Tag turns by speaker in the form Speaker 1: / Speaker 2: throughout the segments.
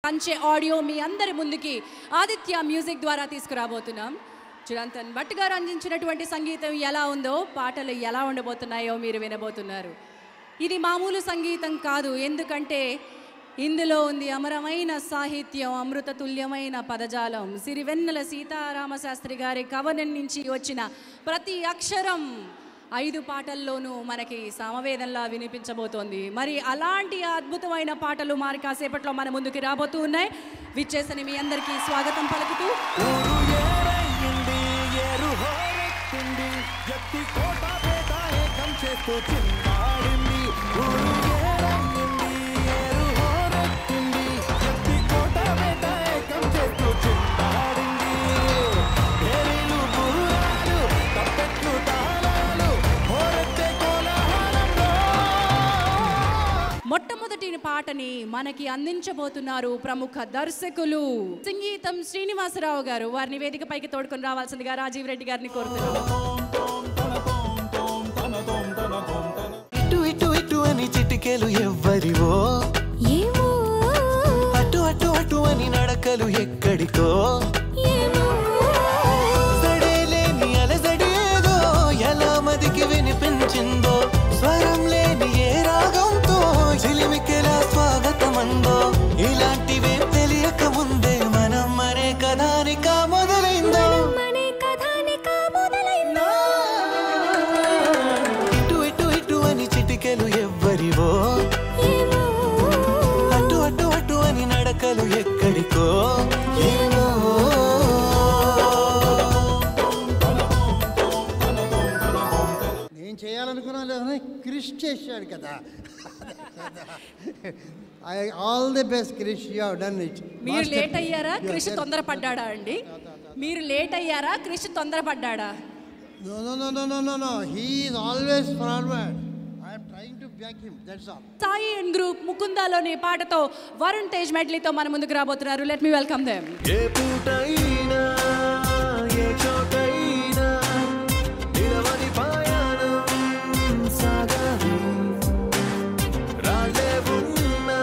Speaker 1: మంచి ఆడియో మీ అందరి ముందుకి ఆదిత్య మ్యూజిక్ ద్వారా తీసుకురాబోతున్నాం. చిరంతన్ భట్ గారు అందించినటువంటి సంగీతం ఎలా ఉందో పాటలు ఎలా ఉండబోతున్నాయో మీరు వినబోతున్నారు. ఇది మామూలు సంగీతం కాదు, ఎందుకంటే ఇందులో ఉంది అమరమైన సాహిత్యం, అమృత తుల్యమైన పదజాలం. సిరివెన్నెల సీతారామశాస్త్రి గారి కవనం నుంచి వచ్చిన ప్రతి అక్షరం 5 పాటల్లోనూ మనకి సమవేదంలా వినిపించబోతోంది. మరి అలాంటి అద్భుతమైన పాటలు మరి కాసేపట్లో మన ముందుకి రాబోతూ ఉన్నాయి. విచ్చేసని మీ అందరికీ స్వాగతం పలుకుతూ మొట్టమొదటి పాటని మనకి అందించబోతున్నారు ప్రముఖ దర్శకులు సంగీతం శ్రీనివాసరావు గారు. వారిని వేదికపైకి తోడుకొని రావాల్సిందిగా రాజీవ్ రెడ్డి గారిని కోరుతున్నాను.
Speaker 2: ఇటు ఇటు ఇటు అని చిటికెలు ఎవ్వరివో, అటు అటు అటు అని నడకలు ఎక్కడికో, సడేలేని అలజడేదో ఎలా మదికి వినిపించిందో, స్వరం లేని ఏ రాగంతో చిలిమికెలా స్వాగతమందో, ఇలాంటివే తెలియక ముందే మనం మరే కథానిక మొదలైందో. ఇటు ఇటు ఇటు అని చిటికెలు ఎవ్వరివో, అటు అటు అటు అని నడకలు ఎక్కడికో ఏమో.
Speaker 3: నేను చేయాలనుకున్నా లేదని క్రిష్ చేశాడు కదా. All the best Krish, you have done it.
Speaker 1: మీరు లేట్ అయ్యారా, క్రిష్ తొందరపడ్డాడా అండి? మీరు లేట్ అయ్యారా, క్రిష్ తొందరపడ్డాడా?
Speaker 3: No no no no no no no, he is always forward. I am trying to back him, that's all.
Speaker 1: Sai and group ముకుందాలోని పాటతో వరుణ్ తేజ్ మెడ్లీతో మన ముందుకు రాబోతున్నారు. Let me welcome them.
Speaker 2: ఏ పూటైనా ఏ చోటైనా నిలవని ప్రయాణం సాగాలి, రాళ్ళే ఉన్నా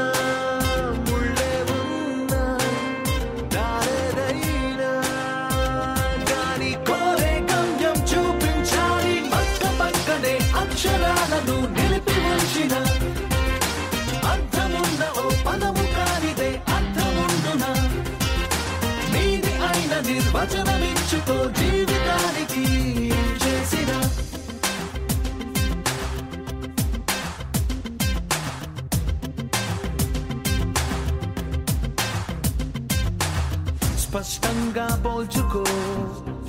Speaker 2: ముళ్ళే ఉన్నా దారేదైనా గాని కోరే గమ్యం చూపించాలి. పక్క పక్కనే అక్షరాలను నిలిపి ఉంచిన అర్థమున్న ఓ పదము కానిదే అర్థముండునా, నీది అయిన నిర్వచనమిచ్చుకో జీవితానికి చేసిన. స్పష్టంగా పోల్చుకో,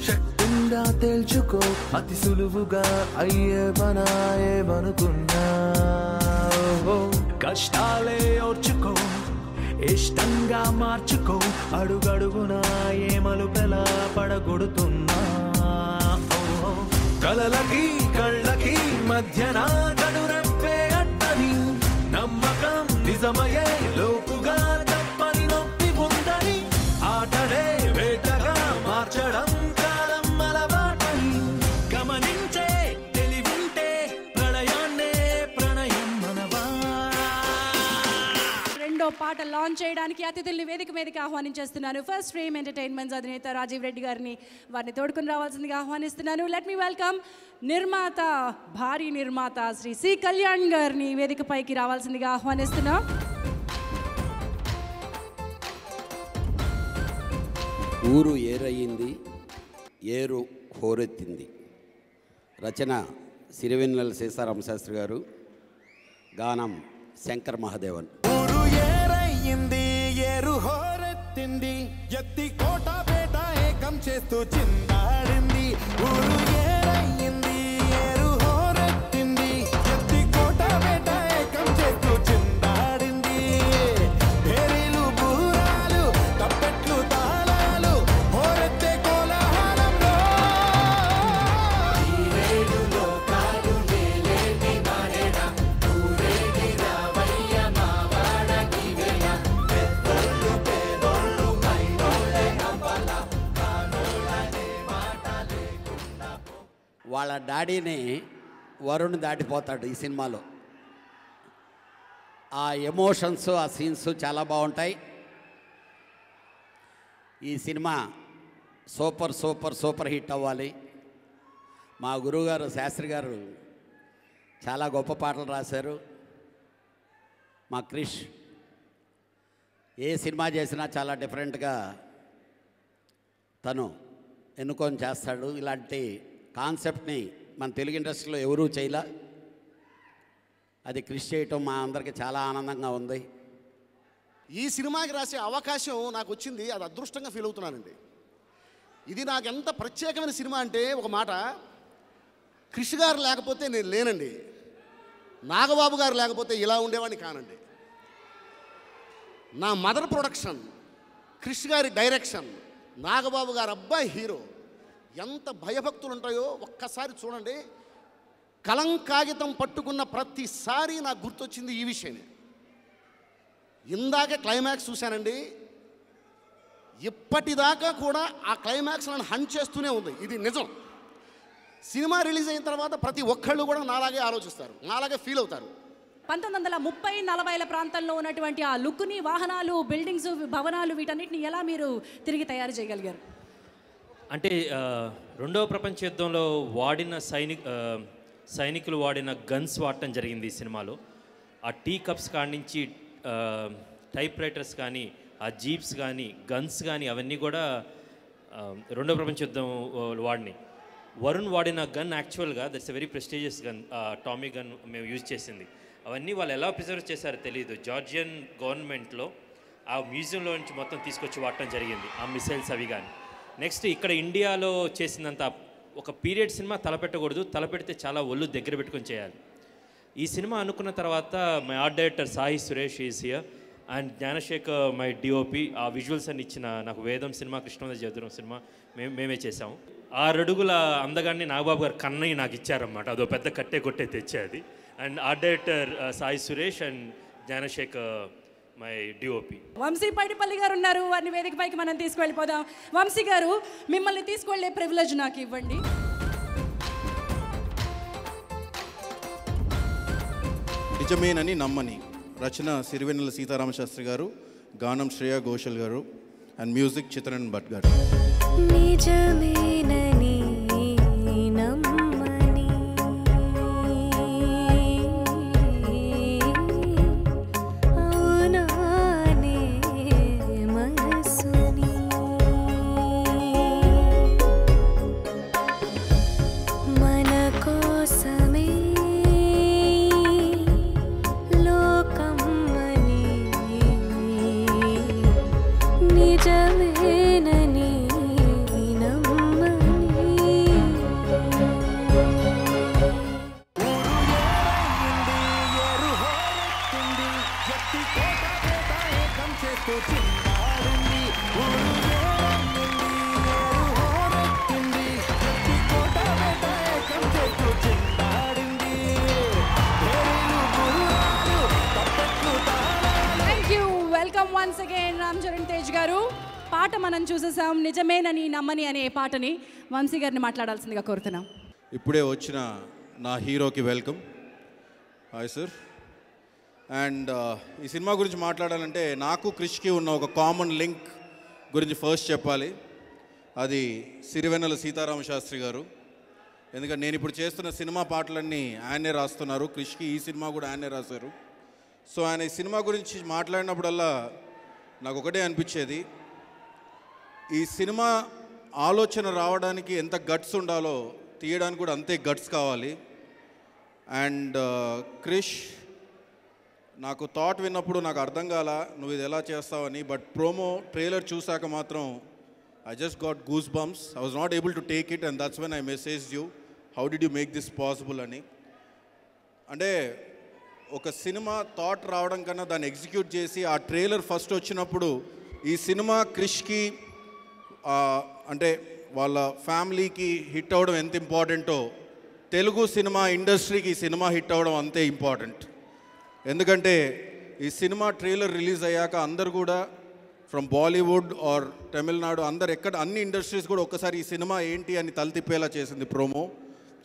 Speaker 2: శక్తిగా తేల్చుకో, అతి సులువుగా అయ్యే పనాయేమనుకున్నా. కష్టాలే ఓర్చుకో, ఇష్టంగా మార్చుకో, అడుగడుగునా ఏ మలుపెలా పడగొడుతున్నా. కలలకి కళ్ళకి మధ్యన గడురెప్పే అట్టని నమ్మకం నిజమయ్యే లోపుగా తప్పని నొప్పి ఉందని, ఆటనే వేటగా మార్చడం కాలం అలవాటని గమనించే తెలివింటే ప్రళయాన్నే ప్రణయం మనవా.
Speaker 1: రెండో పాట లాంచ్ చేయడానికి అతిథుల్ని వేదిక మీదకి ఆహ్వానించేస్తున్నాను. ఫస్ట్ ఫ్రేమ్ ఎంటర్టైన్మెంట్స్ అధినేత రాజీవ్ రెడ్డి గారిని, వారిని తోడుకుని రావాల్సిందిగా ఆహ్వానిస్తున్నాను. లెట్ మీ వెల్కమ్ నిర్మాత, భారీ నిర్మాత శ్రీ సి కళ్యాణ్ గారిని వేదికపైకి రావాల్సిందిగా ఆహ్వానిస్తున్నా.
Speaker 4: ఊరు ఏరయ్యింది, ఏరు హోరెత్తింది. రచన సిరివెన్నెల సీతారామశాస్త్రి గారు, గానం శంకర్ మహాదేవన్.
Speaker 2: ఊరు ఏరయ్యింది, ఏరు హోరెత్తింది, ఎత్తి కోట పేట ఏకం చేస్తూ చిందాడింది. ఊరు ఏరయ్యింది, ఏరు హోరెత్తింది, ఎత్తి కోట పేట ఏకం చేస్తూ చిందాడింది. భేరీలు బూరాలు తప్పెట్లు తాళాలు హోరెత్తే కోలాహలంలో, ఈరేడు లోకాలు వేలేటి మారేడ, ఊరేగి రావయ్య మావాడకి వేళ, పెద్దోళ్ళు పేదోళ్ళు మైనోళ్ళే నవ్వాల, కానోళ్ళనే మాట లేకుండా.
Speaker 4: వాళ్ళ డాడీని వరుణ్ దాటిపోతాడు ఈ సినిమాలో. ఆ ఎమోషన్స్, ఆ సీన్స్ చాలా బాగుంటాయి. ఈ cinema super super super hit అవ్వాలి. మా గురువుగారు శాస్త్రి గారు చాలా గొప్ప పాటలు రాశారు. మా క్రిష్ ఏ సినిమా చేసినా చాలా డిఫరెంట్గా తను ఎన్నుకొని చేస్తాడు. ఇలాంటి కాన్సెప్ట్ని మన తెలుగు ఇండస్ట్రీలో ఎవరూ చేయలే. అది క్రిష్ చేయటం మా అందరికీ చాలా ఆనందంగా ఉంది.
Speaker 5: ఈ సినిమాకి రాసే అవకాశం నాకు వచ్చింది, అది అదృష్టంగా ఫీల్ అవుతున్నానండి. ఇది నాకు ఎంత ప్రత్యేకమైన సినిమా అంటే, ఒక మాట, క్రిష్ గారు లేకపోతే నేను లేనండి, నాగబాబు గారు లేకపోతే ఇలా ఉండేవాడిని కానండి. నా మదర్ ప్రొడక్షన్, క్రిష్ గారి డైరెక్షన్, నాగబాబు గారు అబ్బాయి హీరో, ఎంత భయభక్తులు ఉంటాయో ఒక్కసారి చూడండి. కలం కాగితం పట్టుకున్న ప్రతిసారి నాకు గుర్తొచ్చింది ఈ విషయమే. ఇందాక క్లైమాక్స్ చూశానండి, ఇప్పటిదాకా కూడా ఆ క్లైమాక్స్ నన్ను హంట్ చేస్తూనే ఉంది. ఇది నిజం. సినిమా రిలీజ్ అయిన తర్వాత ప్రతి ఒక్కళ్ళు కూడా నాలాగే ఆలోచిస్తారు, నాలాగే ఫీల్ అవుతారు.
Speaker 1: 1930-40ల ప్రాంతంలో ఉన్నటువంటి ఆ లుక్ని, వాహనాలు, బిల్డింగ్స్, భవనాలు, వీటన్నిటిని ఎలా మీరు తిరిగి తయారు చేయగలిగారు?
Speaker 6: అంటే రెండవ ప్రపంచ యుద్ధంలో వాడిన సైనికులు వాడిన గన్స్ వాడటం జరిగింది ఈ సినిమాలో. ఆ టీ కప్స్ కాడి నుంచి టైప్ రైటర్స్ కానీ, ఆ జీప్స్ కానీ, గన్స్ కానీ, అవన్నీ కూడా రెండవ ప్రపంచ యుద్ధం వాడినాయి. వరుణ్ వాడిన గన్ యాక్చువల్గా that's a very prestigious gun, Tommy gun మేము యూజ్ చేసింది. అవన్నీ వాళ్ళు ఎలా ప్రిజర్వ్ చేశారో తెలియదు. జార్జియన్ గవర్నమెంట్లో ఆ మ్యూజియంలో నుంచి మొత్తం తీసుకొచ్చి వాడటం జరిగింది, ఆ మిసైల్స్ అవి కానీ. నెక్స్ట్ ఇక్కడ ఇండియాలో చేసినంత ఒక పీరియడ్ సినిమా తలపెట్టకూడదు, తలపెడితే చాలా ఒళ్ళు దగ్గర పెట్టుకొని చేయాలి. ఈ సినిమా అనుకున్న తర్వాత my art director Sai Suresh is here and Gnanasekhar my DOP. ఆ విజువల్స్ అని ఇచ్చిన నాకు వేదం సినిమా, కృష్ణోదయ జదురం సినిమా మేమే చేసాము. 6 అడుగుల అందగాన్ని నాగబాబు గారు కన్నయ్య నాకు ఇచ్చారన్నమాట. అదో పెద్ద కట్టే కొట్టే తెచ్చేది. And art director Sai Suresh and Gnanasekhar my DOP.
Speaker 1: Vamsi Paidipally గారు ఉన్నారు, వారిని వేదిక పైకి మనం తీసుకువెళ్ళిపోదాం. వంశీ గారు, మిమ్మల్ని తీసుకువెళ్ళే ప్రివిలేజ్ నాకు ఇవ్వండి.
Speaker 7: నిజమేనని నమ్మని, రచన సిరివెన్నెల సీతారామశాస్త్రి గారు, గానం శ్రేయా ఘోషల్ గారు అండ్ మ్యూజిక్ చిత్రన్ భట్ గారు.
Speaker 8: నిజమేనని నమ్మని, అవునానే మనసుని, మన కోసమే లోకమ్మని, నిజమేనని
Speaker 1: వన్స్ అగైన్ రామ్ చరణ్ తేజ్ గారు, పాట మనం చూసేసాం, నిజమేనని నమ్మని అనే పాటని. వంశీ గారిని మాట్లాడాల్సిందిగా కోరుతున్నాం.
Speaker 7: ఇప్పుడే వచ్చిన నా హీరోకి వెల్కమ్. Hi sir. అండ్ ఈ సినిమా గురించి మాట్లాడాలంటే నాకు క్రిష్కి ఉన్న ఒక కామన్ లింక్ గురించి ఫస్ట్ చెప్పాలి. అది సిరివెన్నెల సీతారామశాస్త్రి గారు. ఎందుకంటే నేను ఇప్పుడు చేస్తున్న సినిమా పాటలన్నీ ఆయనే రాస్తున్నారు. క్రిష్కి ఈ సినిమా కూడా ఆయనే రాశారు. సో ఆయన ఈ సినిమా గురించి మాట్లాడినప్పుడల్లా నాకు ఒకటే అనిపించేది, ఈ సినిమా ఆలోచన రావడానికి ఎంత గట్స్ ఉండాలో తీయడానికి కూడా అంతే గట్స్ కావాలి. అండ్ క్రిష్, నాకు థాట్ విన్నప్పుడు నాకు అర్థం కాల నువ్వు ఇది ఎలా చేస్తావని. బట్ ప్రోమో ట్రైలర్ చూసాక మాత్రం I just got goose bumps. I was not able to take it and that's when I messaged you, how did you make this possible అని. అంటే ఒక సినిమా థాట్ రావడం కన్నా దాన్ని ఎగ్జిక్యూట్ చేసి ఆ ట్రైలర్ ఫస్ట్ వచ్చినప్పుడు ఈ సినిమా క్రిష్కి అంటే వాళ్ళ ఫ్యామిలీకి హిట్ అవ్వడం ఎంత ఇంపార్టెంటో తెలుగు సినిమా ఇండస్ట్రీకి ఈ సినిమా హిట్ అవ్వడం అంతే ఇంపార్టెంట్. ఎందుకంటే ఈ సినిమా ట్రైలర్ రిలీజ్ అయ్యాక అందరు కూడా ఫ్రమ్ బాలీవుడ్ ఆర్ తమిళనాడు అందరు అన్ని ఇండస్ట్రీస్ కూడా ఒక్కసారి ఈ సినిమా ఏంటి అని తల తిప్పేలా చేసింది promo.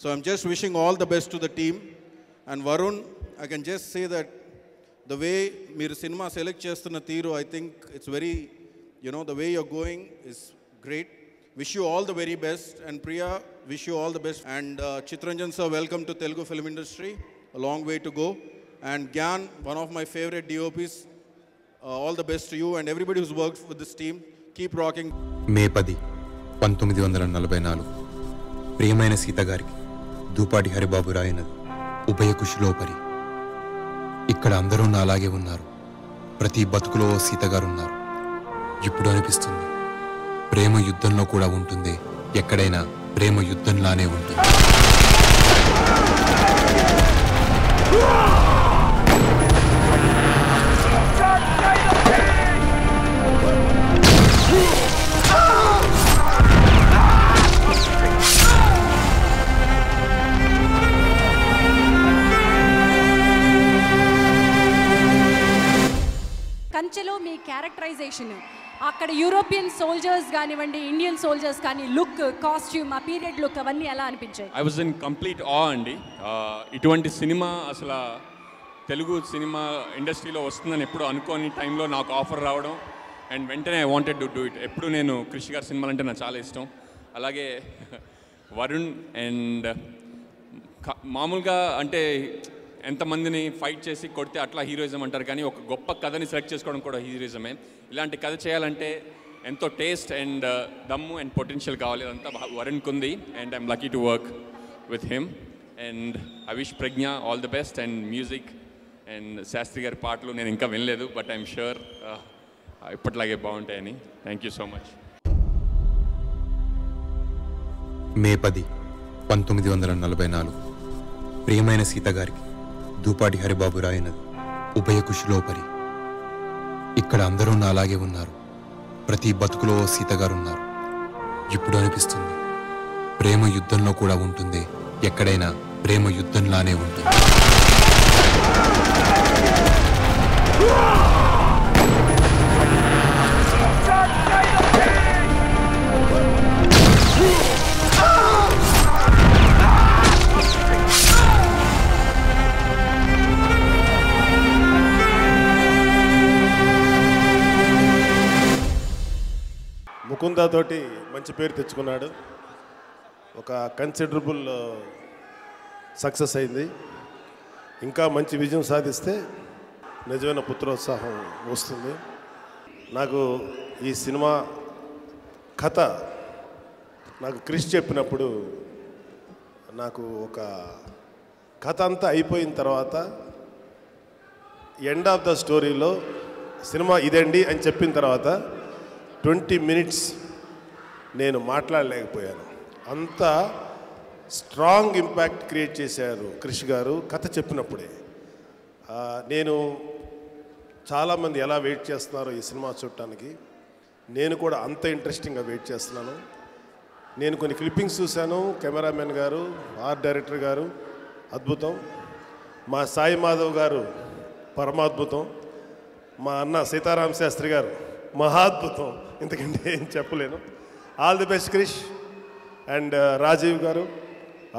Speaker 7: So I'm just wishing all the best to the team. And Varun, I can just say that the way మీరు సినిమా సెలెక్ట్ చేస్తున్న తీరు, I think it's very You know, the way you're going is great. Wish you all the very best. And Priya, wish you all the best. And Chitranjan sir, welcome to Telugu film industry. A long way to go. And Gyan, one of my favorite DOPs, all the best to you and everybody who's worked with this team. Keep rocking.
Speaker 9: మే 10, 1944 ప్రియమైన సీత గారికి దూపాటి హరిబాబు రాయినది ఉభయ కుషిలో పరి. ఇక్కడ అందరూ నాలాగే ఉన్నారు, ప్రతి బతుకులో సీత గారు ఉన్నారు. ఇప్పుడు అనిపిస్తుంది ప్రేమ యుద్ధంలో కూడా ఉంటుంది, ఎక్కడైనా ప్రేమ యుద్ధంలానే ఉంటుంది.
Speaker 1: కంచెలో మీ క్యారెక్టరైజేషన్, అక్కడ యూరోపియన్ సోల్జర్స్ కానివ్వండి, ఇండియన్ సోల్జర్స్ కానీ, లుక్, కాస్ట్యూమ్, ఆ పీరియడ్ లుక్ అవన్నీ ఎలా అనిపించాయి?
Speaker 10: ఐ వాజ్ ఇన్ కంప్లీట్ ఆ అండి. ఇటువంటి సినిమా అసలు తెలుగు సినిమా ఇండస్ట్రీలో వస్తుందని ఎప్పుడు అనుకోని టైంలో నాకు ఆఫర్ రావడం అండ్ వెంటనే I wanted to do it. ఎప్పుడు నేను క్రిష్ గారి సినిమాలు అంటే నాకు చాలా ఇష్టం. అలాగే వరుణ్ అండ్ మామూలుగా అంటే ఎంతమందిని ఫైట్ చేసి కొడితే అట్లా హీరోయిజం అంటారు, కానీ ఒక గొప్ప కథని సెలెక్ట్ చేసుకోవడం కూడా హీరోయిజమే. ఇలాంటి కథ చేయాలంటే ఎంతో టేస్ట్ అండ్ దమ్ము అండ్ పొటెన్షియల్ కావాలి. అదంతా వరుణ్కి ఉంది and I'm lucky to work with him. And I wish Pragya all the best. And music and Sastry గారి పాటలు నేను ఇంకా వినలేదు, బట్ ఐఎమ్ షూర్ ఇప్పట్లాగే బాగుంటాయని. Thank you so much.
Speaker 9: May 10, 1944 ప్రియమైన సీత గారికి దూపాటి హరిబాబు రాయినది ఉభయ కుషిలో పరి. ఇక్కడ అందరూ నాలాగే ఉన్నారు, ప్రతి బతుకులో సీత గారు ఉన్నారు. ఇప్పుడు అనిపిస్తుంది ప్రేమ యుద్ధంలో కూడా ఉంటుంది, ఎక్కడైనా ప్రేమ యుద్ధంలానే ఉంటుంది.
Speaker 11: ముకుందా తోటి మంచి పేరు తెచ్చుకున్నాడు. ఒక కన్సిడరబుల్ సక్సెస్ అయింది. ఇంకా మంచి విజయం సాధిస్తే నిజమైన పుత్రోత్సాహం వస్తుంది. నాకు ఈ సినిమా కథ నాకు క్రిష్ చెప్పినప్పుడు నాకు ఒక కథ అంతా అయిపోయిన తర్వాత ఎండ్ ఆఫ్ ద స్టోరీలో సినిమా ఇదండి అని చెప్పిన తర్వాత 20 minutes నేను మాట్లాడలేకపోయాను. అంత స్ట్రాంగ్ ఇంపాక్ట్ క్రియేట్ చేశారు క్రిష్ గారు కథ చెప్పినప్పుడే. నేను చాలామంది ఎలా వెయిట్ చేస్తున్నారో ఈ సినిమా చూడటానికి, నేను కూడా అంత ఇంట్రెస్టింగ్గా వెయిట్ చేస్తున్నాను. నేను కొన్ని క్లిప్పింగ్స్ చూశాను. కెమెరామెన్ గారు, ఆర్ట్ డైరెక్టర్ గారు అద్భుతం, మా సాయి మాధవ్ గారు పరమాద్భుతం, మా అన్న సీతారాం శాస్త్రి గారు మహాద్భుతం. ఇంతకంటే ఏం చెప్పలేను. All the best Krish and Rajeev garu,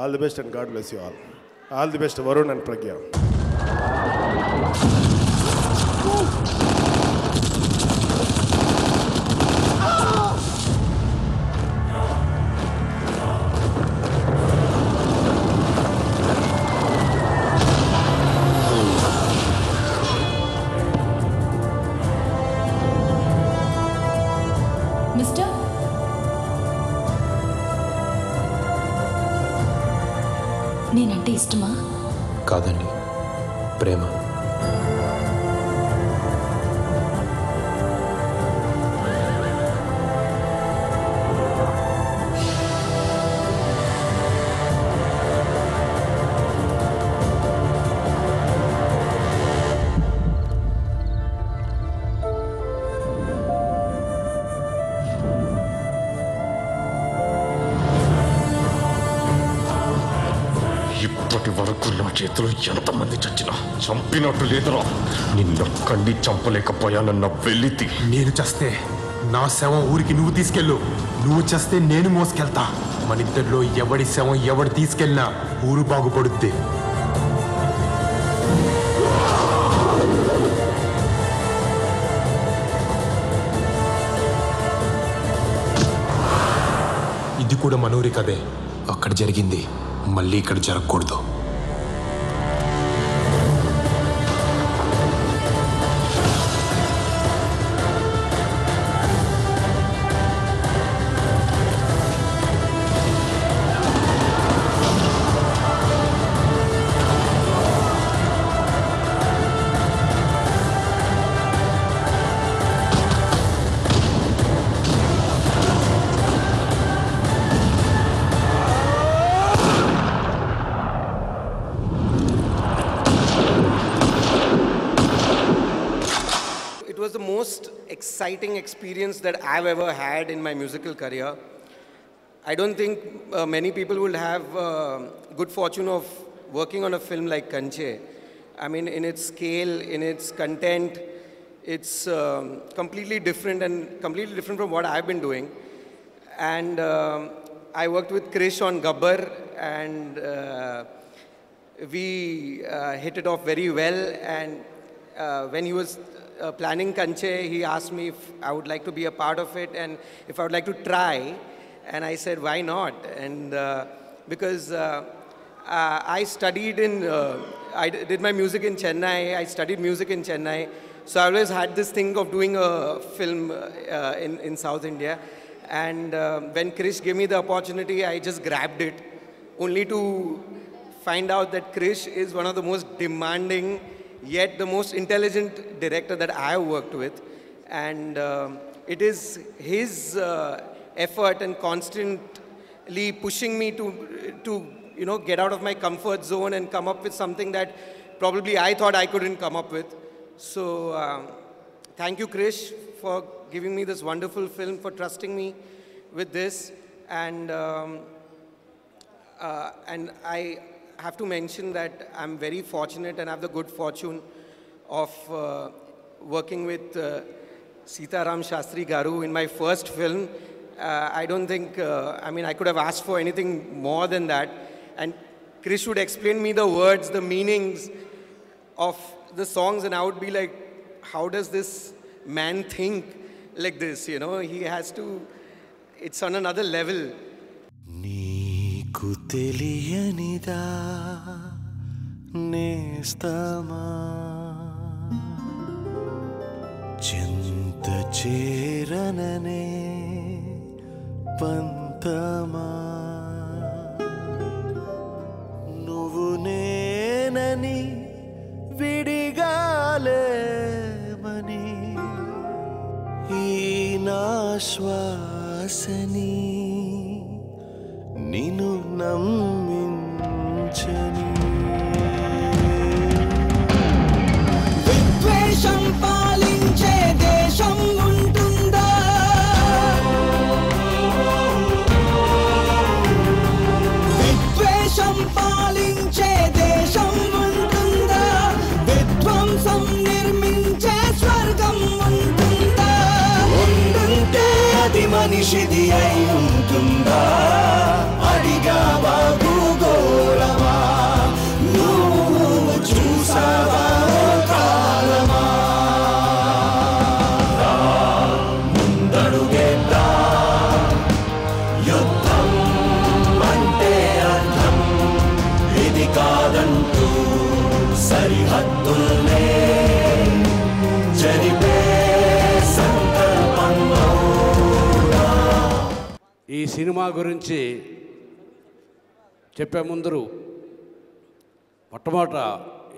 Speaker 11: all the best and God bless you all. All the best Varun and Pragya.
Speaker 12: Mister, నేనంటే ఇష్టమా?
Speaker 9: కాదండి, ప్రేమ.
Speaker 13: ఇప్పటి వరకు నా చేతిలో ఎంతమంది చచ్చినా చంపినట్టు లేదురా. నిన్నొక్కడిని చంపలేకపోయానన్న వెలితి.
Speaker 14: నేను చస్తే నా శవం ఊరికి నువ్వు తీసుకెళ్ళు, నువ్వు చస్తే నేను మోసుకెళ్తా. మన ఇద్దరిలో ఎవడి శవం ఎవడు తీసుకెళ్ళినా ఊరు బాగుపడుద్ది. కూడా మనూరి కదే. అక్కడ జరిగింది మళ్ళీ ఇక్కడ జరగకూడదు.
Speaker 15: It was the most exciting experience that I've ever had in my musical career. I don't think many people will have good fortune of working on a film like Kanche. I mean, in its scale, in its content, it's completely different and completely different from what I've been doing. And I worked with Krish on Gabbar, and we hit it off very well. And when he was planning Kanche, he asked me if I would like to be a part of it and if I would like to try. And I said, why not? And because I studied I did my music in Chennai. I studied music in Chennai. So I always had this thing of doing a film in South India. And when Krish gave me the opportunity, I just grabbed it, only to find out that Krish is one of the most demanding yet the most intelligent director that I have worked with. And it is his effort and constantly pushing me to get out of my comfort zone and come up with something that probably I thought I couldn't come up with. So thank you, Krish, for giving me this wonderful film, for trusting me with this. And I have to mention that I'm very fortunate and have the good fortune of working with Sitaram Shastri Garu in my first film. I don't think, I could have asked for anything more than that. And Krish would explain me the words, the meanings of the songs, and I would be like, how does this man think like this? He has to, it's on another level.
Speaker 2: నీకు తెలియనిదా నేస్తమా చింత చేరననే పంతమా నువ్వు నేనని విడిగాలేమని ఈ నా శ్వాసని నిన్ను నమ్మించని
Speaker 16: విద్వేషం పాలించే దేశం ఉంటుందా విద్వేషం పాలించే దేశం ఉంటుందా విధ్వంసం నిర్మించే స్వర్గం ఉంటుందా ఉంటుంటే అది మనిషిది అయి ఉంటుందా అడిగావా భూగోళమా నువ్వు చూసావా కాలమా ముందడుగేద్దా యుద్ధం అంటే అర్థం ఇది కాదంటూ సరిహద్దుల్నే జరిపే సంకల్పంలో
Speaker 17: ఈ సినిమా గురించి చెప్పే ముందు మొట్టమొదట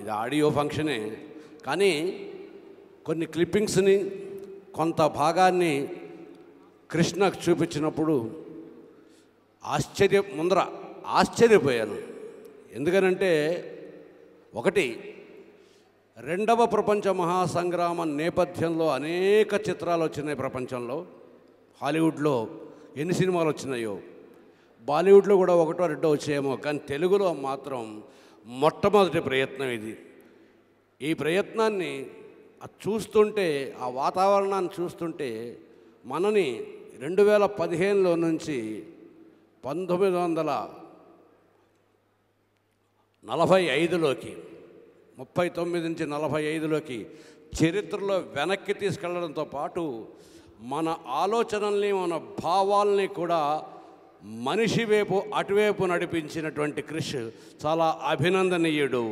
Speaker 17: ఇది ఆడియో ఫంక్షనే, కానీ కొన్ని క్లిప్పింగ్స్ని కొంత భాగాన్ని కృష్ణకు చూపించినప్పుడు ఆశ్చర్యపోయాను. ఎందుకనంటే ఒకటి, రెండవ ప్రపంచ మహాసంగ్రామం నేపథ్యంలో అనేక చిత్రాలు వచ్చినాయి ప్రపంచంలో. హాలీవుడ్లో ఎన్ని సినిమాలు వచ్చినాయో, బాలీవుడ్లో కూడా ఒకటో రెండో వచ్చాయేమో, కానీ తెలుగులో మాత్రం మొట్టమొదటి ప్రయత్నం ఇది. ఈ ప్రయత్నాన్ని చూస్తుంటే, ఆ వాతావరణాన్ని చూస్తుంటే మనని 2015లో నుంచి 1945లోకి 39 నుంచి 45లోకి చరిత్రలో వెనక్కి తీసుకెళ్లడంతో పాటు మన ఆలోచనల్ని మన భావాల్ని కూడా మనిషి వైపు అటువైపు నడిపించినటువంటి క్రిష్ చాలా అభినందనీయుడు.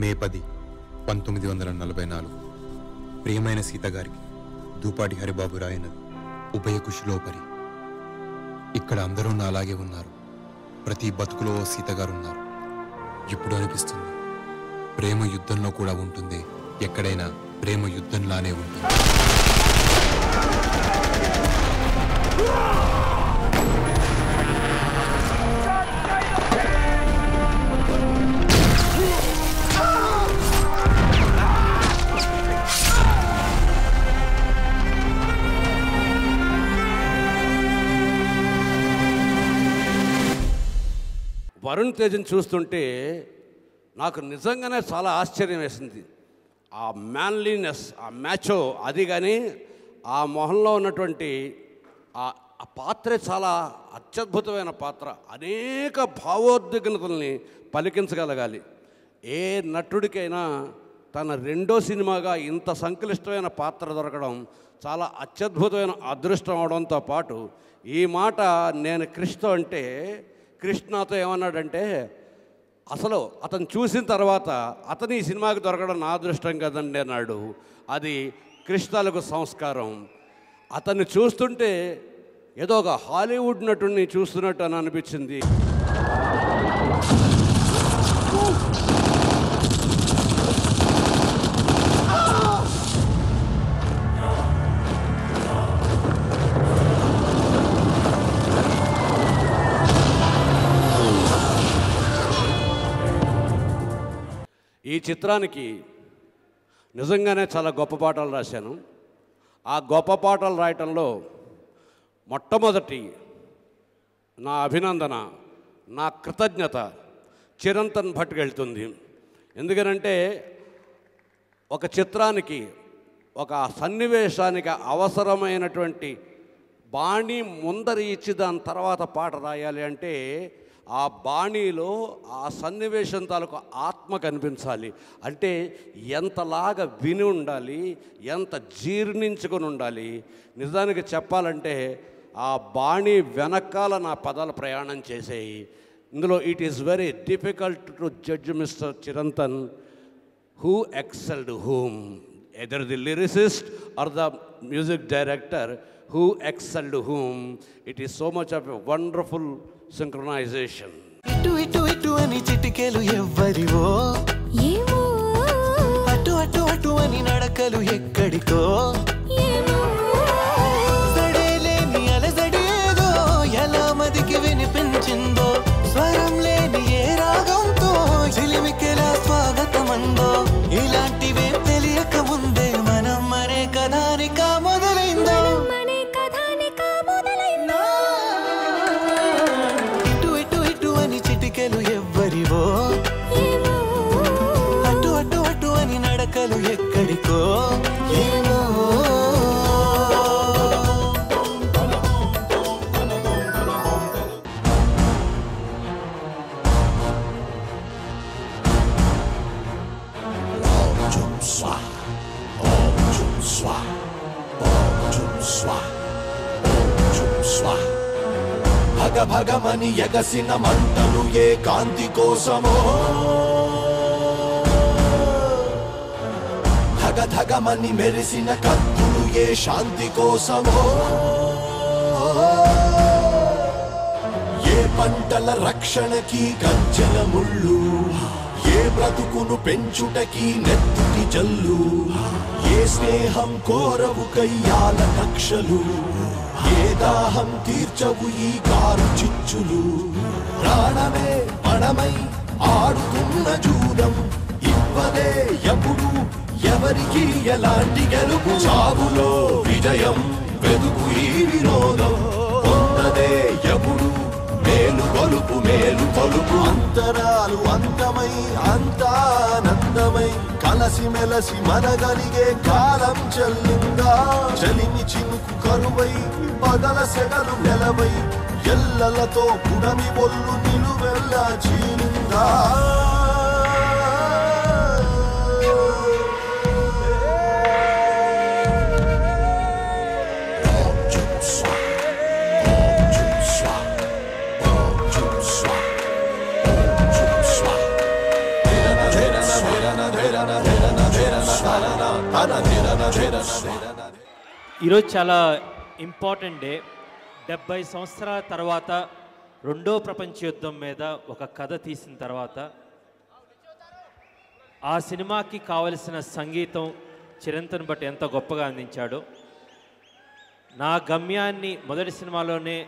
Speaker 9: మే 10, 1944 ప్రియమైన సీత గారికి దూపాటి హరిబాబు రాయనది ఉభయ కుశలోపరి. ఇక్కడ అందరూ నాలాగే ఉన్నారు, ప్రతి బతుకులో సీత గారు ఉన్నారు. ఇప్పుడు అనిపిస్తుంది ప్రేమ యుద్ధంలో కూడా ఉంటుంది, ఎక్కడైనా ప్రేమ యుద్ధంలానే ఉంటుంది.
Speaker 17: వరుణ్ తేజ్ని చూస్తుంటే నాకు నిజంగానే చాలా ఆశ్చర్యం వేసింది. ఆ మ్యాన్లీనెస్, ఆ మ్యాచో అది కానీ ఆ మొహంలో ఉన్నటువంటి ఆ పాత్రే చాలా అత్యద్భుతమైన పాత్ర. అనేక భావోద్విగ్నతల్ని పలికించగలగాలి. ఏ నటుడికైనా తన రెండో సినిమాగా ఇంత సంక్లిష్టమైన పాత్ర దొరకడం చాలా అత్యద్భుతమైన అదృష్టం అవడంతో పాటు ఈ మాట నేను క్రిష్తో అంటే కృష్ణతో ఏమన్నాడంటే, అసలు అతను చూసిన తర్వాత అతని ఈ సినిమాకి దొరకడం నా అదృష్టం కదండి అన్నాడు. అది కృష్ణాలకు సంస్కారం. అతన్ని చూస్తుంటే ఏదో ఒక హాలీవుడ్ నటుడిని చూస్తున్నట్టు అని అనిపించింది. ఈ చిత్రానికి నిజంగానే చాలా గొప్ప పాటలు రాశాను. ఆ గొప్ప పాటలు రాయటంలో మొట్టమొదటి నా అభినందన, నా కృతజ్ఞత చిరంతన్ భట్కి వెళ్తుంది. ఎందుకనంటే ఒక చిత్రానికి, ఒక సన్నివేశానికి అవసరమైనటువంటి బాణీ ముందర ఇచ్చి దాని తర్వాత పాట రాయాలి అంటే ఆ బాణీలో ఆ సన్నివేశం తాలూకు ఆత్మ కనిపించాలి. అంటే ఎంతలాగా విని ఉండాలి, ఎంత జీర్ణించుకొని ఉండాలి. నిజానికి చెప్పాలంటే ఆ బాణీ వెనకాల నా పదాలు ప్రయాణం చేసేయి. ఇందులో it is very difficult to judge mister Chiranthan who excelled whom, either the lyricist or the music director, who excelled whom. It is so much of a wonderful synchronization.
Speaker 2: ఇటు ఇటు ఇటు అని చిటికెలు ఎవ్వరివో,
Speaker 8: ఏమో
Speaker 2: అటు అటు అటు అని నడకలు ఎక్కడికో,
Speaker 8: ఏమో
Speaker 2: సడేలేని అలజడేదో ఎలా మదికి వినిపించిందో, స్వరం లేని ఏ రాగంతో చిలిమికెలా స్వాగతమందో, ఇలాంటివే తెలియక ముందే మనం మరే కథానిక మొదలైందో. ఎవ్వరివో అటు అటు అటు అని నడకలు ఎక్కడికో, ఏమో
Speaker 16: భగ భగమని ఎగసిన మంటలు ఏ కాంతి కోసమో, ధగ ధగమని మెరిసిన కత్తులు ఏ శాంతి కోసమో, ఏ పంటల రక్షణకి గజ్జల ముళ్ళు, ఏ బ్రతుకును పెంచుటకి నెత్తుటి జల్లు, ఏ స్నేహం కోరవు కయ్యాల కక్షలు, ఏ దాహం తీర్చవు ఈ కారు చిచ్చులు, ప్రాణమే పణమై ఆడుతున్న జూదం, ఇవ్వదే ఎప్పుడు ఎవరికి ఎలాంటి గెలుపు, చావులో విజయం వెతుకు ఈ వినోదం, పొందదే ఎప్పుడు మేలు కొలుపు మేలు కొలుపు, అంతరాలు అంతమై అంతానందమై కలసి మెలసి మనగలిగే కాలం చెల్లిందా, చలిమి చినుకు కరువై పగల సెగలు నెలవై ఎల్లలతో పుడమి ఒళ్ళు నిలువెల్లా చీలిందా.
Speaker 6: ఈరోజు చాలా ఇంపార్టెంట్ డే. 70 సంవత్సరాల తర్వాత రెండో ప్రపంచ యుద్ధం మీద ఒక కథ తీసిన తర్వాత ఆ సినిమాకి కావలసిన సంగీతం చిరంతన్ భట్ ఎంత గొప్పగా అందించాడో, నా గమ్యాన్ని మొదటి సినిమాలోనే,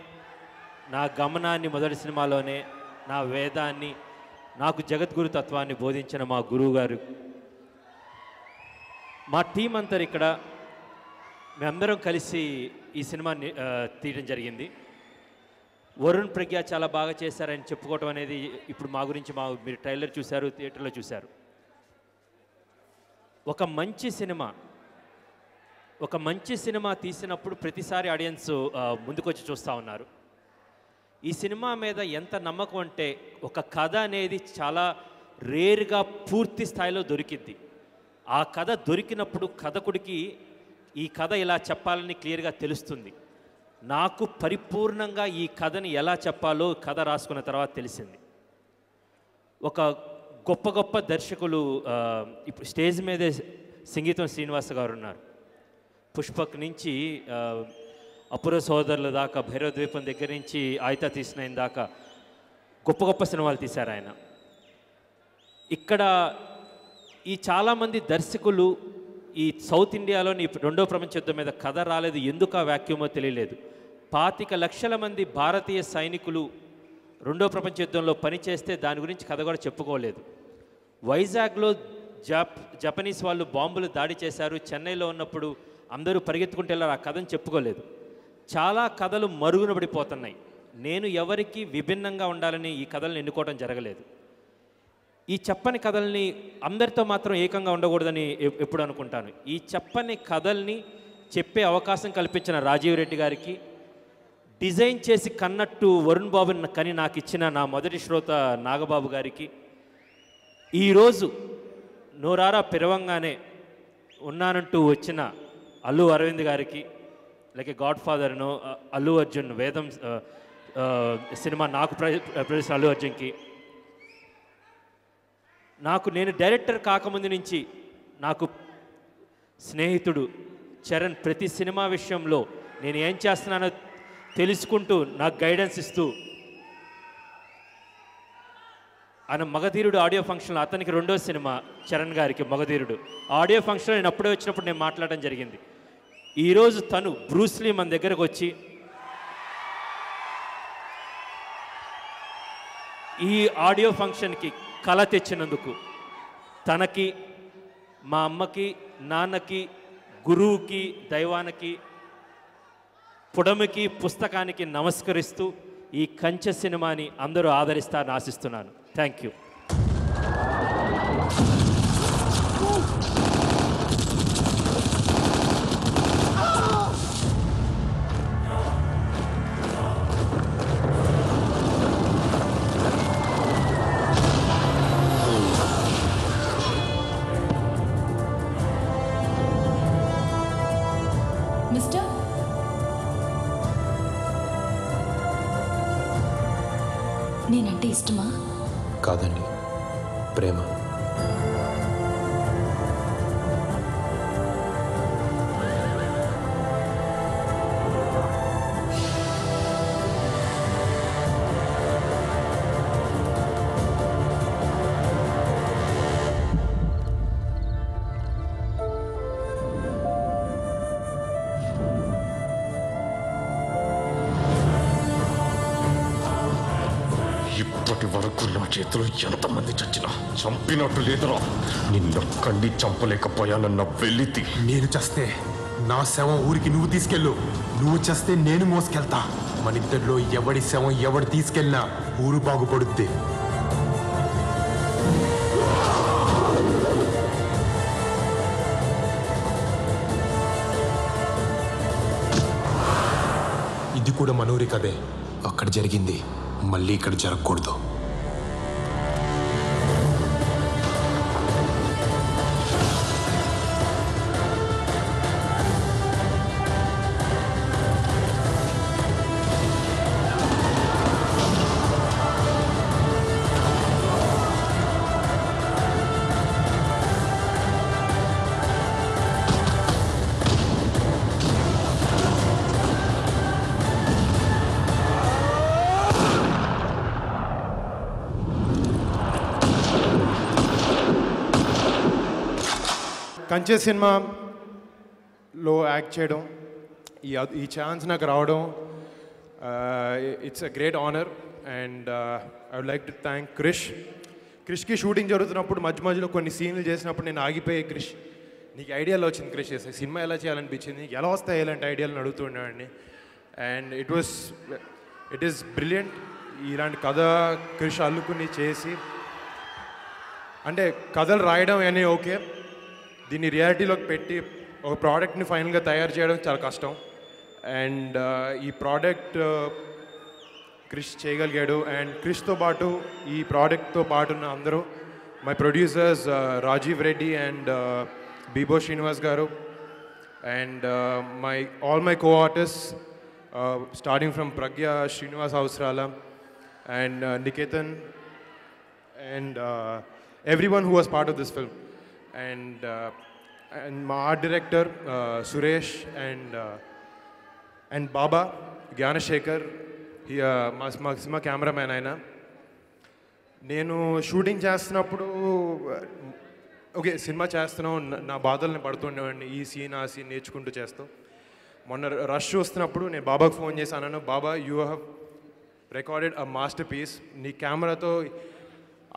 Speaker 6: నా గమనాన్ని మొదటి సినిమాలోనే, నా వేదాన్ని, నాకు జగద్గురు తత్వాన్ని బోధించిన మా గురువు గారు, మా టీం అంతా ఇక్కడ మేమందరం కలిసి ఈ సినిమాని తీయడం జరిగింది. వరుణ్ ప్రజ్ఞ చాలా బాగా చేశారని చెప్పుకోవటం అనేది ఇప్పుడు మా గురించి మీరు ట్రైలర్ చూశారు, థియేటర్లో చూశారు. ఒక మంచి సినిమా తీసినప్పుడు ప్రతిసారి ఆడియన్స్ ముందుకొచ్చి చూస్తూ ఉన్నారు. ఈ సినిమా మీద ఎంత నమ్మకం అంటే, ఒక కథ అనేది చాలా రేర్గా పూర్తి స్థాయిలో దొరికింది. ఆ కథ దొరికినప్పుడు కథకుడికి ఈ కథ ఇలా చెప్పాలని క్లియర్గా తెలుస్తుంది. నాకు పరిపూర్ణంగా ఈ కథని ఎలా చెప్పాలో కథ రాసుకున్న తర్వాత తెలిసింది. ఒక గొప్ప దర్శకులు ఇప్పుడు స్టేజ్ మీదే సంగీతం శ్రీనివాస గారు ఉన్నారు. పుష్పక్ నుంచి అపుర సోదరుల దాకా, భైరవ ద్వీపం దగ్గర నుంచి ఆయత తీసిన దాకా గొప్ప సినిమాలు తీశారు ఆయన. ఇక్కడ ఈ చాలామంది దర్శకులు ఈ సౌత్ ఇండియాలోని రెండో ప్రపంచ యుద్ధం మీద కథ రాలేదు, ఎందుకు ఆ వ్యాక్యూమో తెలియలేదు. 25 లక్షల మంది భారతీయ సైనికులు రెండో ప్రపంచ యుద్ధంలో పనిచేస్తే దాని గురించి కథ కూడా చెప్పుకోలేదు. వైజాగ్లో జపనీస్ వాళ్ళు బాంబులు దాడి చేశారు, చెన్నైలో ఉన్నప్పుడు అందరూ పరిగెత్తుకుంటూ వెళ్ళారు, ఆ కథను చెప్పుకోలేదు. చాలా కథలు మరుగున పడిపోతున్నాయి. నేను ఎవరికి విభిన్నంగా ఉండాలని ఈ కథలను ఎన్నుకోవడం జరగలేదు. ఈ చెప్పని కథల్ని అందరితో మాత్రం ఏకంగా ఉండకూడదని ఎప్పుడు అనుకుంటాను. ఈ చెప్పని కథల్ని చెప్పే అవకాశం కల్పించిన రాజీవ్ రెడ్డి గారికి, డిజైన్ చేసి కన్నట్టు వరుణ్ బాబుని కని నాకు ఇచ్చిన నా మొదటి శ్రోత నాగబాబు గారికి, ఈరోజు నోరారా పిరవంగానే ఉన్నానంటూ వచ్చిన అల్లు అరవింద్ గారికి, లేక గాడ్ ఫాదర్ను అల్లు అర్జున్ వేదం సినిమా నాకు ప్రొడ్యూసర్ అల్లు అర్జున్కి, నేను డైరెక్టర్ కాకముందు నుంచి నాకు స్నేహితుడు చరణ్ ప్రతి సినిమా విషయంలో నేను ఏం చేస్తున్నానో తెలుసుకుంటూ నాకు గైడెన్స్ ఇస్తూ, ఆయన మగధీరుడు ఆడియో ఫంక్షన్లో, అతనికి రెండో సినిమా చరణ్ గారికి మగధీరుడు ఆడియో ఫంక్షన్లో నేను అప్పుడే వచ్చినప్పుడు నేను మాట్లాడడం జరిగింది. ఈరోజు తను బ్రూస్లీ మన దగ్గరకు వచ్చి ఈ ఆడియో ఫంక్షన్కి కళ తెచ్చినందుకు తనకి, మా అమ్మకి, నాన్నకి, గురువుకి, దైవానికి, పుడమికి, పుస్తకానికి నమస్కరిస్తూ ఈ కంచె సినిమాని అందరూ ఆదరిస్తారని ఆశిస్తున్నాను. Thank you.
Speaker 12: మిస్టర్, నేనంటే ఇష్టమా?
Speaker 9: కాదండి, ప్రేమ.
Speaker 13: ఇప్పటి వరకు నా చేతిలో ఎంతమంది చచ్చినా చంపినట్టు లేదురా. నిన్నొక్కడిని చంపలేకపోయానన్న వెలితి.
Speaker 14: నేను చస్తే నా శవం ఊరికి నువ్వు తీసుకెళ్ళు, నువ్వు చస్తే నేను మోసుకెళ్తా. మనిద్దరిలో ఎవడి శవం ఎవడు తీసుకెళ్ళినా ఊరు బాగుపడుద్ది. ఇది కూడా మనూరి కదే. అక్కడ జరిగింది మళ్ళీ ఇక్కడ జరగకూడదు.
Speaker 18: కంచె సినిమాలో యాక్ట్ చేయడం, ఈ ఛాన్స్ నాకు రావడం, it's a great honour. And I would like to thank క్రిష్కి షూటింగ్ జరుగుతున్నప్పుడు మధ్యలో కొన్ని సీన్లు చేసినప్పుడు నేను ఆగిపోయి, క్రిష్ నీకు ఐడియాలో వచ్చింది క్రిష్ చేస్తే సినిమా ఎలా చేయాలనిపించింది, నీకు ఎలా వస్తాయి ఇలాంటి ఐడియాలను అడుగుతూ ఉండేవాడిని. And it is brilliant. ఇలాంటి కథ క్రిష్ అల్లుకుని చేసి, అంటే కథలు రాయడం అని ఓకే, దీన్ని రియాలిటీలోకి పెట్టి ఒక ప్రోడక్ట్ని ఫైనల్గా తయారు చేయడం చాలా కష్టం. అండ్ ఈ ప్రోడక్ట్ క్రిష్ చేయగలిగాడు. అండ్ క్రిష్తో పాటు ఈ ప్రోడక్ట్తో పాటు ఉన్న అందరూ my producers Rajeev Reddy and Bibo Srinivas garu, and all my co artist starting from Pragya Srinivas Avasarala and Niketan and everyone who was part of this film, and my art director Suresh and Baba Gyanashekar, he మా cameraman ayana. నేను shooting చేస్తున్నప్పుడు okay cinema చేస్తున్నాం, నా బాధల్ని పడుతుండేవాడిని, ఈ scene ఆ scene నేర్చుకుంటూ చేస్తాం. మొన్న రష్ చూస్తున్నప్పుడు నేను బాబాకు ఫోన్ చేసి అన్నాను, Baba you have recorded a masterpiece, నీ కెమెరాతో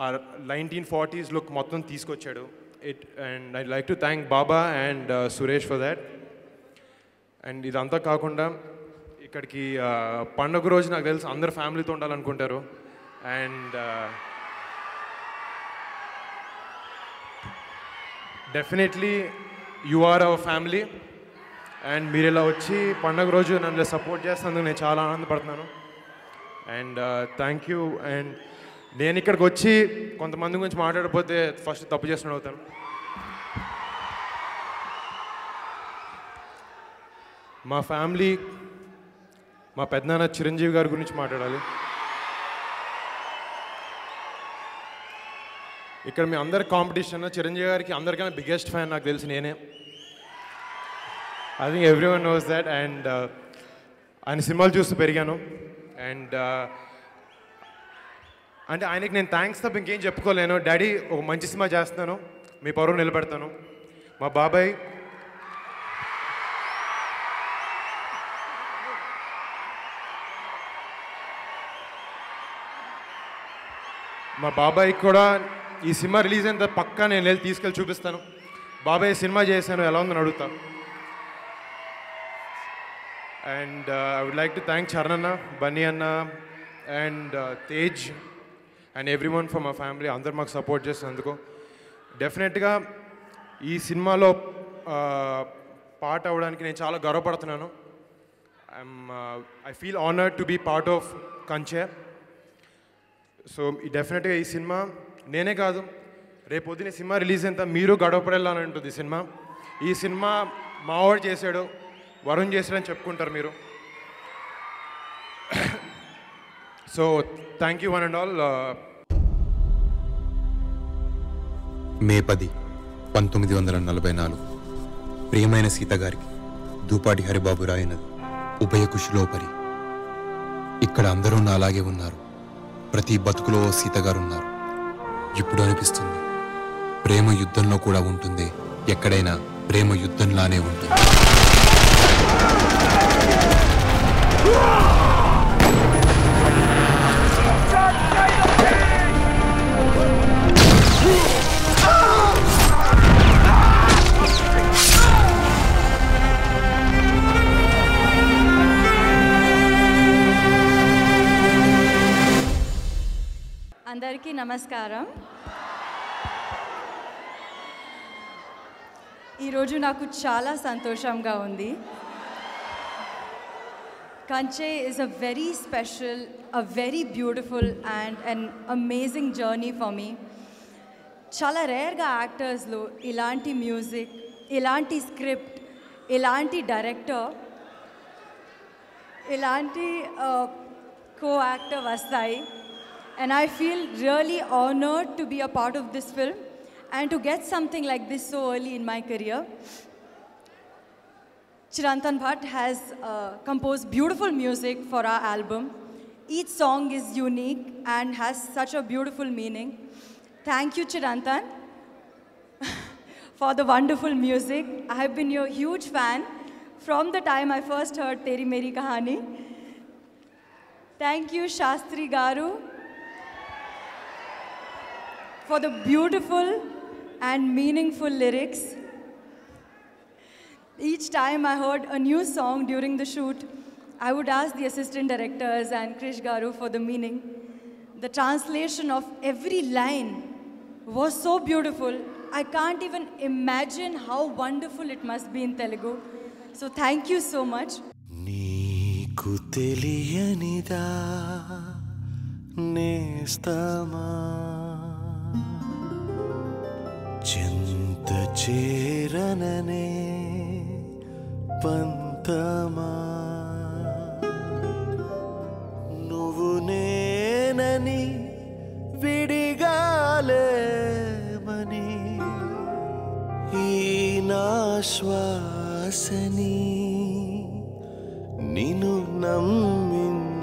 Speaker 18: ఆ 1940s లుక్ మొత్తం తీసుకొచ్చాడు. And I like to thank Baba and Suresh for that. And ఇదంతా కాకుండా ఇక్కడికి పండుగ రోజు నాకు తెలుసు అందరు ఫ్యామిలీతో ఉండాలనుకుంటారు. And definitely you are our family. And మీరు ఇలా వచ్చి పండుగ రోజు నన్ను సపోర్ట్ చేస్తున్నందుకు నేను చాలా ఆనందపడుతున్నాను. And thank you. అండ్ నేను ఇక్కడికి వచ్చి కొంతమంది గురించి మాట్లాడకపోతే ఫస్ట్ తప్పు చేస్తున్న అవుతాను. మా ఫ్యామిలీ, మా పెద్దనాన్న చిరంజీవి గారి గురించి మాట్లాడాలి. ఇక్కడ మీ అందరి కాంపిటీషన్, చిరంజీవి గారికి అందరికన్నా బిగ్గెస్ట్ ఫ్యాన్ నాకు తెలిసి నేనే. I think every one knows that. And ఆయన సినిమాలు చూస్తూ పెరిగాను. అండ్ అంటే ఆయనకి నేను థ్యాంక్స్ తప్ప ఇంకేం చెప్పుకోలేను. డాడీ ఒక మంచి సినిమా చేస్తున్నాను, మీ పరువు నిలబెడతాను. మా బాబాయ్ కూడా ఈ సినిమా రిలీజ్ అయిన పక్కా నేను వెళ్ళి తీసుకెళ్ళి చూపిస్తాను. బాబాయ్ సినిమా చేశాను ఎలా ఉందని అడుగుతాను. And I would like to thank Charan అన్న, బన్నీ అన్న and Tej and everyone for my family. అందరు మాకు సపోర్ట్ చేస్తున్నందుకు. డెఫినెట్గా ఈ సినిమాలో పార్ట్ అవ్వడానికి నేను చాలా గర్వపడుతున్నాను. I feel honoured to be part of Kanche. So డెఫినెట్గా ఈ సినిమా నేనే కాదు, రేపు పొద్దున సినిమా రిలీజ్ అయినంత మీరు గడవపడేలాని ఉంటుంది ఈ సినిమా. ఈ సినిమా మావాడు చేశాడు, వరుణ్ చేశాడని చెప్పుకుంటారు మీరు. So thank you one and all.
Speaker 9: May 10, 1944 ప్రియమైన సీత గారికి దూపాటి హరిబాబు రాయినది ఉభయ కుశలోపరి. ఇక్కడ అందరూ నాలాగే ఉన్నారు, ప్రతి బతుకులో సీత గారు ఉన్నారు. ఇప్పుడు అనిపిస్తుంది ప్రేమ యుద్ధంలో కూడా ఉంటుంది, ఎక్కడైనా ప్రేమ యుద్ధంలానే ఉంటుంది.
Speaker 19: అందరికీ నమస్కారం. ఈరోజు నాకు చాలా సంతోషంగా ఉంది. కంచె is a very special, a very beautiful and an amazing journey for me. చాలా రేర్గా యాక్టర్స్లో ఇలాంటి మ్యూజిక్, ఇలాంటి స్క్రిప్ట్, ఇలాంటి డైరెక్టర్, ఇలాంటి కో యాక్టర్ వస్తాయి. And I feel really honored to be a part of this film and to get something like this so early in my career. Chirantan Bhatt has composed beautiful music for our album. Each song is unique and has such a beautiful meaning. Thank you, Chirantan, for the wonderful music. I have been your huge fan from the time I first heard Teri Meri Kahani. Thank you, Shastri Garu, for the beautiful and meaningful lyrics. Each time I heard a new song during the shoot, I would ask the assistant directors and Krish Garu for the meaning. The translation of every line was so beautiful. I can't even imagine how wonderful it must be in Telugu. So thank you so much.
Speaker 2: నీకు తెలియనిదా నేస్తమా చింత చేరననే పంతమా నువ్వు నేనని విడిగాలేమని ఈ నా శ్వాసని నిన్ను నమ్మించని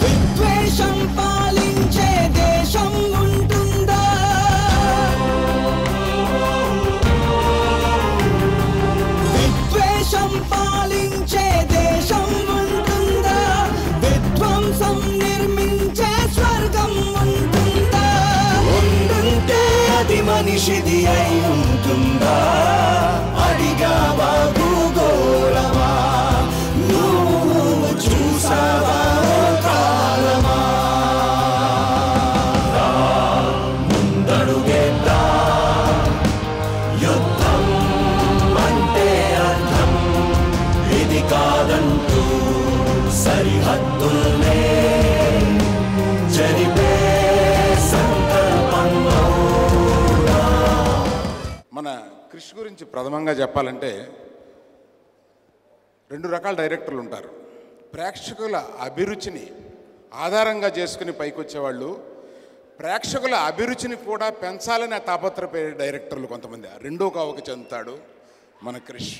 Speaker 16: విద్వేషం పాలించే దేశం ఉంటుందా విద్వేషం పాలించే దేశం ఉంటుందా విధ్వంసం నిర్మించే స్వర్గం ఉంటుందా ఉంటుంటే అది మనిషిది అయి ఉంటుందా అడిగావా భూగోళమా నువ్వు చూసావా కాలమా ముందడుగేద్దా యుద్ధం అంటే అర్థం ఇది కాదంటూ సరిహద్దుల్నే జరిపే సంకల్పంలో
Speaker 20: మన క్రిష్ గురించి ప్రథమంగా చెప్పాలంటే 2 రకాల డైరెక్టర్లు ఉంటారు. ప్రేక్షకుల అభిరుచిని ఆధారంగా చేసుకుని పైకొచ్చేవాళ్ళు, ప్రేక్షకుల అభిరుచిని కూడా పెంచాలని తాపత్రపే డైరెక్టర్లు కొంతమంది. రెండో కావకి చెందుతాడు మన క్రిష్.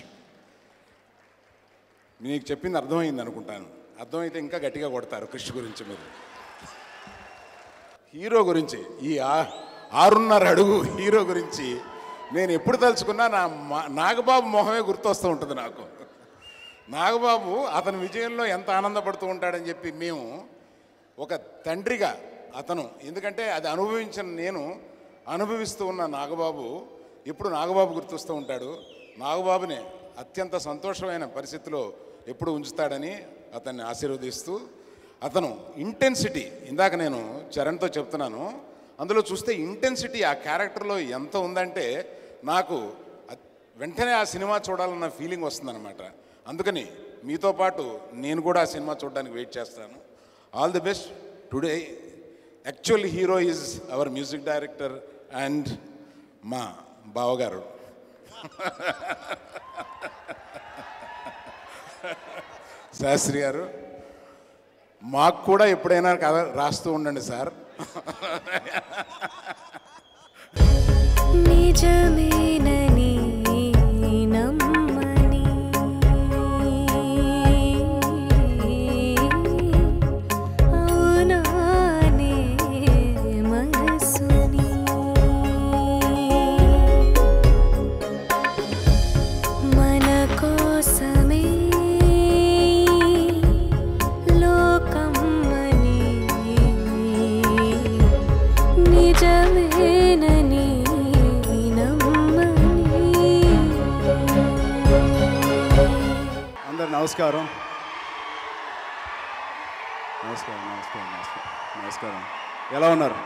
Speaker 20: మీకు చెప్పింది అర్థమైంది అనుకుంటాను. అర్థమైతే ఇంకా గట్టిగా కొడతారు క్రిష్ గురించి మీరు. హీరో గురించి, ఈ 6.5 అడుగు హీరో గురించి నేను ఎప్పుడు తలుచుకున్నా నాగబాబు మొహమే గుర్తొస్తూ ఉంటుంది నాకు. నాగబాబు అతని విజయంలో ఎంత ఆనందపడుతూ ఉంటాడని చెప్పి మేము ఒక తండ్రిగా అతను, ఎందుకంటే అది అనుభవించిన నేను అనుభవిస్తూ ఉన్న నాగబాబు ఎప్పుడు నాగబాబు గుర్తొస్తూ ఉంటాడు. నాగబాబుని అత్యంత సంతోషమైన పరిస్థితిలో ఎప్పుడు ఉంచుతాడని అతన్ని ఆశీర్వదిస్తూ, అతను ఇంటెన్సిటీ, ఇందాక నేను చరణ్తో చెప్తున్నాను, అందులో చూస్తే ఇంటెన్సిటీ ఆ క్యారెక్టర్లో ఎంత ఉందంటే నాకు వెంటనే ఆ సినిమా చూడాలన్న ఫీలింగ్ వస్తుందన్నమాట. అందుకని మీతో పాటు నేను కూడా ఆ సినిమా చూడడానికి వెయిట్ చేస్తాను. All the best. Today actual hero is our music director and మా బావగారు శాస్త్రి గారు. మాకు కూడా ఎప్పుడైనా కథ రాస్తూ ఉండండి సార్.
Speaker 8: నిజమేనని నమ్మని అవునానే మనసుని మన కోసమే లోకమ్మని నిజమేనని
Speaker 21: అందరు నమస్కారం. నమస్కారం నమస్కారం నమస్కారం నమస్కారం. ఎలా ఉన్నారు?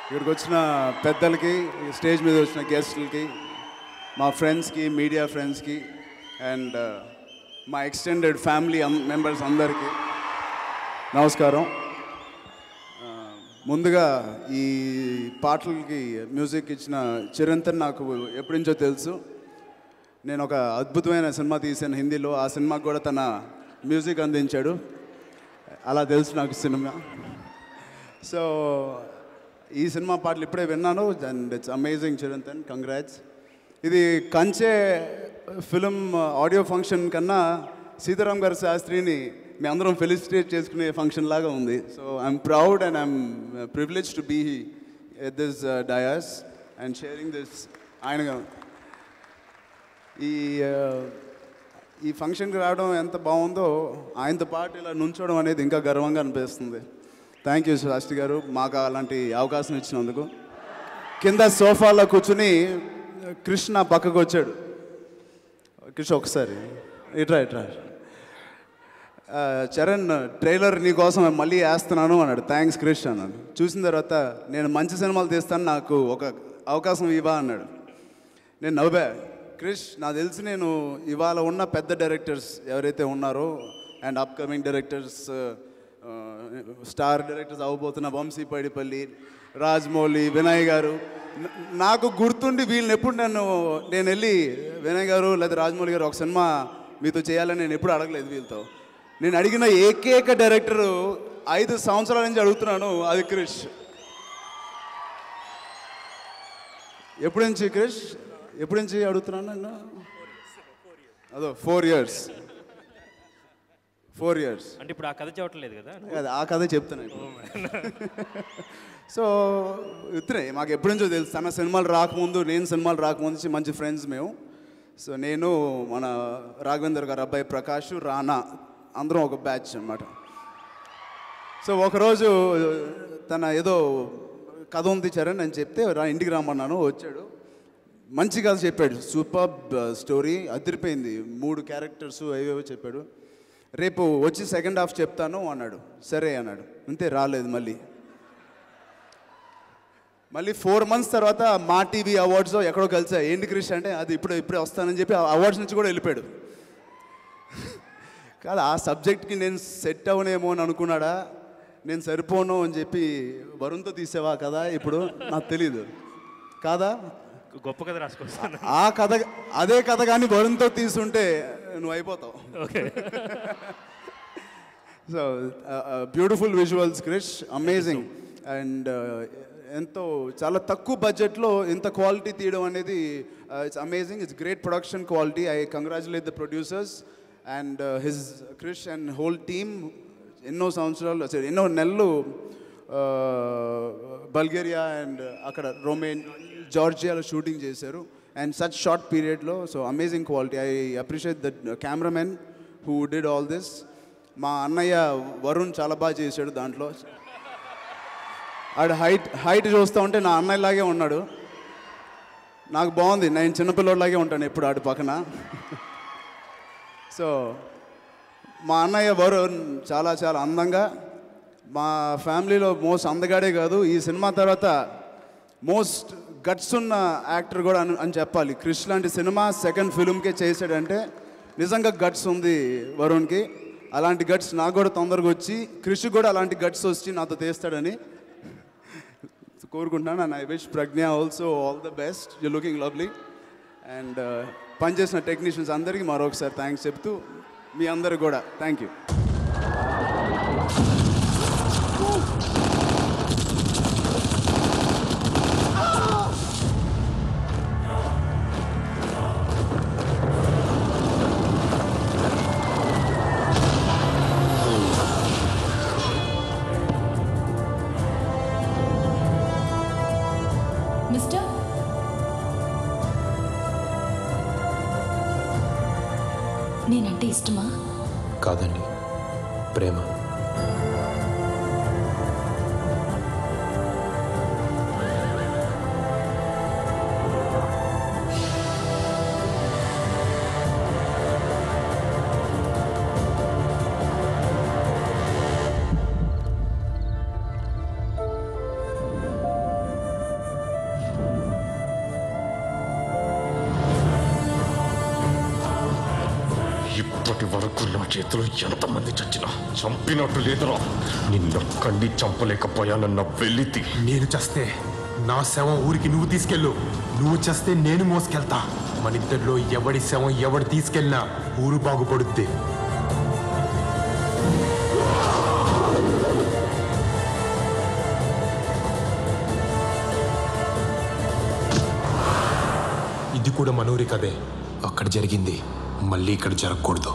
Speaker 21: ఇక్కడికి వచ్చిన పెద్దలకి, స్టేజ్ మీద వచ్చిన గెస్టులకి, మా ఫ్రెండ్స్కి, మీడియా ఫ్రెండ్స్కి అండ్ మా ఎక్స్టెండెడ్ ఫ్యామిలీ మెంబర్స్ అందరికీ నమస్కారం. ముందుగా ఈ పాటలకి మ్యూజిక్ ఇచ్చిన చిరంతన్ నాకు ఎప్పటి నుంచో తెలుసు. నేను ఒక అద్భుతమైన సినిమా తీసాను హిందీలో, ఆ సినిమాకి కూడా తన మ్యూజిక్ అందించాడు. అలా తెలుసు నాకు సినిమా. సో ఈ సినిమా పాటలు ఇప్పుడే విన్నాను and it's amazing Chirantan, congrats. ఇది కంచె ఫిలిం ఆడియో ఫంక్షన్ కన్నా సీతారాం గారి శాస్త్రిని మీ అందరం ఫెలిసిటేట్ చేసుకునే ఫంక్షన్ లాగా ఉంది. So I'm proud and I'm privilege to be at this dais and sharing this. ఆయన ఈ ఫంక్షన్కి రావడం ఎంత బాగుందో, ఆయనతో పాటు ఇలా నుంచోవడం అనేది ఇంకా గర్వంగా అనిపిస్తుంది. థ్యాంక్ యూ శాస్త్రి గారు మాకు అలాంటి అవకాశం ఇచ్చినందుకు. కింద సోఫాలో కూర్చుని కృష్ణ పక్కకు వచ్చాడు. కృష్ణ ఒకసారి ఇట్రా చరణ్ ట్రైలర్ నీకోసం మళ్ళీ వేస్తున్నాను అన్నాడు. థ్యాంక్స్ క్రిష్ అన్నాడు. చూసిన తర్వాత నేను మంచి సినిమాలు తీస్తాను, నాకు ఒక అవకాశం ఇవ్వా అన్నాడు. నేను నవ్వా. క్రిష్ నాకు తెలిసి నేను ఇవాళ ఉన్న పెద్ద డైరెక్టర్స్ ఎవరైతే ఉన్నారో and upcoming directors, star directors అవ్వబోతున్న వంశీ పైడిపల్లి, రాజమౌళి, వినయ్ గారు, నాకు గుర్తుండి వీళ్ళని ఎప్పుడు నేను వెళ్ళి వినయ్ గారు లేదా రాజమౌళి గారు ఒక సినిమా మీతో చేయాలని నేను ఎప్పుడు అడగలేదు వీళ్ళతో. నేను అడిగిన ఏకైక డైరెక్టరు 5 సంవత్సరాల నుంచి అడుగుతున్నాను, అది క్రిష్. ఎప్పుడు నుంచి క్రిష్ ఎప్పుడు నుంచి అడుగుతున్నాను నేను? అదో 4 years. 4 years
Speaker 6: అంటే ఇప్పుడు ఆ కథ చెప్పట్లేదు కదా?
Speaker 21: ఆ కథ చెప్తాను. సో ఇతనే మాకు ఎప్పటి నుంచో తెలుసు. తన సినిమాలు రాకముందు, నేను సినిమాలు రాకముందు మంచి ఫ్రెండ్స్ మేము. సో నేను, మన రాఘవేందర్ గారు అబ్బాయి ప్రకాష్, రానా, అందరం ఒక బ్యాచ్ అన్నమాట. సో ఒకరోజు తన ఏదో కథ ఉంది చరణ్ అని చెప్తే ఇంటికి రమ్మన్నాను. వచ్చాడు, మంచి కథ చెప్పాడు, సూపర్ స్టోరీ, అదిరిపోయింది. 3 క్యారెక్టర్స్ అవేవో చెప్పాడు. రేపు వచ్చి సెకండ్ హాఫ్ చెప్తాను అన్నాడు. సరే అన్నాడు. అంతే, రాలేదు. మళ్ళీ 4 months తర్వాత మా టీవీ అవార్డ్స్ ఎక్కడో కలిసా. ఏంటి క్రిష్ అంటే అది ఇప్పుడే వస్తానని చెప్పి అవార్డ్స్ నుంచి కూడా వెళ్ళిపోయాడు. కాదు, ఆ సబ్జెక్ట్కి నేను సెట్ అవనేమో అని అనుకున్నాడా, నేను సరిపోను అని చెప్పి వరుణ్తో తీసేవా కదా ఇప్పుడు నాకు తెలీదు. కాదా,
Speaker 6: గొప్ప కథ రాసుకొస్తాను.
Speaker 21: ఆ కథ, అదే కథ కానీ వరుణ్తో తీసుంటే నువ్వు అయిపోతావు.
Speaker 6: Okay.
Speaker 21: So beautiful visuals Krish, amazing. And ఎంతో చాలా తక్కువ బడ్జెట్లో ఇంత క్వాలిటీ తీయడం అనేది it's amazing. It's great production quality. I congratulate the producers and his Krish and whole team. ఎన్నో సంవత్సరాలు, ఎన్నో నెలలు బల్గేరియా అండ్ అక్కడ జార్జియాలో షూటింగ్ చేశారు. అండ్ సచ్ షార్ట్ పీరియడ్లో. So amazing quality. I appreciate the cameraman who did all this. మా అన్నయ్య వరుణ్ చాలా బాగా చేశాడు దాంట్లో. ఆడు హైట్ చూస్తూ ఉంటే నా అన్నయ్యలాగే ఉన్నాడు. నాకు బాగుంది, నేను చిన్నపిల్లలాగే ఉంటాను ఎప్పుడు ఆడి పక్కన. సో మా అన్నయ్య వరుణ్ చాలా చాలా అందంగా, మా ఫ్యామిలీలో మోస్ట్ అందగాడే కాదు, ఈ సినిమా తర్వాత మోస్ట్ గట్స్ ఉన్న యాక్టర్ కూడా అని చెప్పాలి. క్రిష్ లాంటి సినిమా సెకండ్ ఫిల్మ్కే చేశాడంటే నిజంగా గట్స్ ఉంది వరుణ్కి. అలాంటి గట్స్ నాకు కూడా తొందరగా వచ్చి, క్రిష్ కూడా అలాంటి గట్స్ వచ్చి నాతో తీస్తాడని కోరుకుంటున్నాను. And I wish Pragya also all the best. You looking lovely. And పనిచేసిన టెక్నీషియన్స్ అందరికీ మరొకసారి థ్యాంక్స్ చెప్తూ, మీ అందరికి కూడా థ్యాంక్ యూ.
Speaker 12: మిస్టర్, నేనంటే ఇష్టమా?
Speaker 9: కాదండి, ప్రేమ.
Speaker 13: ఇప్పటి వరకు నా చేతిలో ఎంతమంది చచ్చినా చంపినట్టు లేదురా. నిన్నొక్కడిని చంపలేకపోయానన్న వెలితి.
Speaker 14: నేను చస్తే నా శవం ఊరికి నువ్వు తీసుకెళ్ళు, నువ్వు చస్తే నేను మోసుకెళ్తా. మనిద్దరిలో ఎవడి శవం ఎవడు తీసుకెళ్ళినా ఊరు బాగుపడుద్ది. ఇది కూడా మనూరి కదే. అక్కడ జరిగింది మళ్ళీ ఇక్కడ జరగకూడదు.